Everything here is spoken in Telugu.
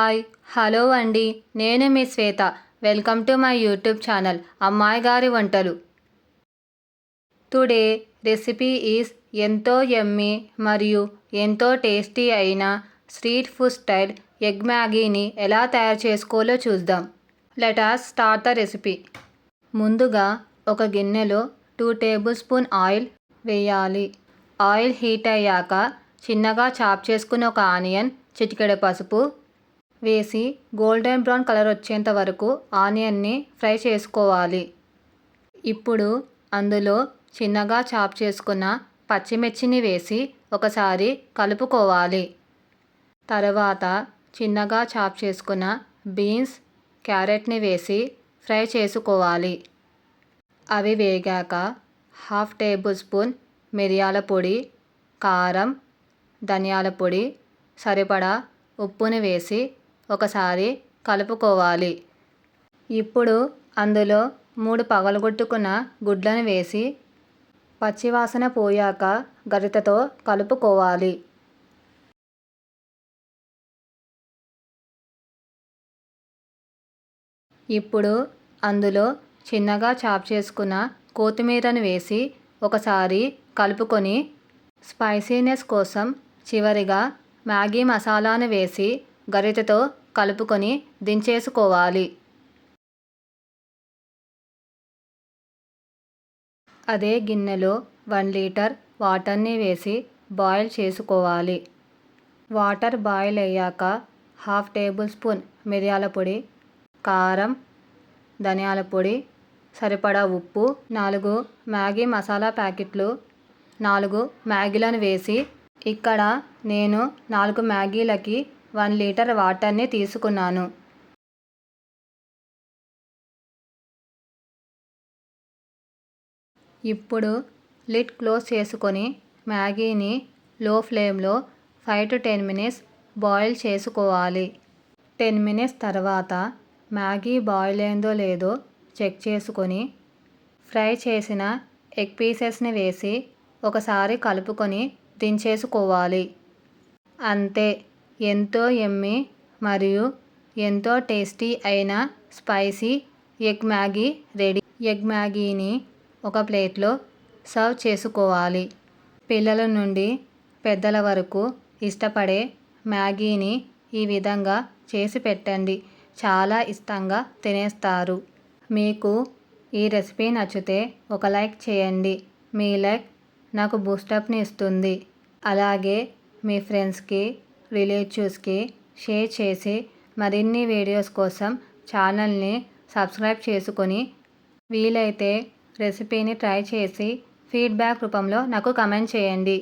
హాయ్ హలో అండి, నేను మీ Shweta. Welcome to my YouTube channel అమ్మాయి గారి వంటలు. టుడే రెసిపీ ఈజ్ ఎంతో యమ్మీ మరియు ఎంతో టేస్టీ అయిన స్ట్రీట్ ఫుడ్ స్టైల్ ఎగ్ మ్యాగీని ఎలా తయారు చేసుకోవాలో చూద్దాం. Let us start the recipe. ముందుగా ఒక గిన్నెలో 2 టేబుల్ స్పూన్ ఆయిల్ వేయాలి. ఆయిల్ హీట్ అయ్యాక చిన్నగా చాప్ చేసుకున్న ఒక ఆనియన్, చిటికెడు పసుపు వేసి గోల్డెన్ బ్రౌన్ కలర్ వచ్చేంత వరకు ఆనియన్ని ఫ్రై చేసుకోవాలి. ఇప్పుడు అందులో చిన్నగా చాప్ చేసుకున్న పచ్చిమిర్చిని వేసి ఒకసారి కలుపుకోవాలి. తర్వాత చిన్నగా చాప్ చేసుకున్న బీన్స్, క్యారెట్ని వేసి ఫ్రై చేసుకోవాలి. అవి వేగాక 1/2 టేబుల్ స్పూన్ మిరియాల పొడి, కారం, ధనియాల పొడి, సరిపడా ఉప్పుని వేసి ఒకసారి కలుపుకోవాలి. ఇప్పుడు అందులో 3 పగలగొట్టుకున్న గుడ్లను వేసి పచ్చివాసన పోయాక గరిటెతో కలుపుకోవాలి. ఇప్పుడు అందులో చిన్నగా చాప్ చేసుకున్న కొత్తిమీరను వేసి ఒకసారి కలుపుకొని స్పైసీనెస్ కోసం చివరిగా మ్యాగీ మసాలాను వేసి గరిటెతో కలుపుకొని దించేసుకోవాలి. అదే గిన్నెలో 1 లీటర్ వాటర్ని వేసి బాయిల్ చేసుకోవాలి. వాటర్ బాయిల్ అయ్యాక 1/2 టేబుల్ స్పూన్ మిరియాల పొడి, కారం, ధనియాల పొడి, సరిపడా ఉప్పు, 4 మ్యాగీ మసాలా ప్యాకెట్లు, 4 మ్యాగీలను వేసి ఇక్కడ నేను 4 మ్యాగీలకి 1 లీటర్ వాటర్ని తీసుకున్నాను. ఇప్పుడు లిడ్ క్లోజ్ చేసుకొని మ్యాగీని లో ఫ్లేమ్లో 5 to 10 మినిట్స్ బాయిల్ చేసుకోవాలి. 10 మినిట్స్ తర్వాత మ్యాగీ బాయిల్ అయిందో లేదో చెక్ చేసుకొని ఫ్రై చేసిన ఎగ్ పీసెస్ని వేసి ఒకసారి కలుపుకొని దించేసుకోవాలి. అంతే, ఎంతో యమ్మీ మరియు ఎంతో టేస్టీ అయిన spicy egg Maggi ready. Egg మ్యాగీని ఒక ప్లేట్లో సర్వ్ చేసుకోవాలి. పిల్లల నుండి పెద్దల వరకు ఇష్టపడే మ్యాగీని ఈ విధంగా చేసి పెట్టండి, చాలా ఇష్టంగా తినేస్తారు. మీకు ఈ రెసిపీ నచ్చితే ఒక లైక్ చేయండి. మీ లైక్ నాకు బూస్టప్ని ఇస్తుంది. అలాగే మీ ఫ్రెండ్స్కి, రిలేటివ్స్కి షేర్ చేసి మరిన్ని వీడియోస్ కోసం ఛానల్ని సబ్స్క్రైబ్ చేసుకొని వీలైతే రెసిపీని ట్రై చేసి ఫీడ్బ్యాక్ రూపంలో నాకు కమెంట్ చేయండి.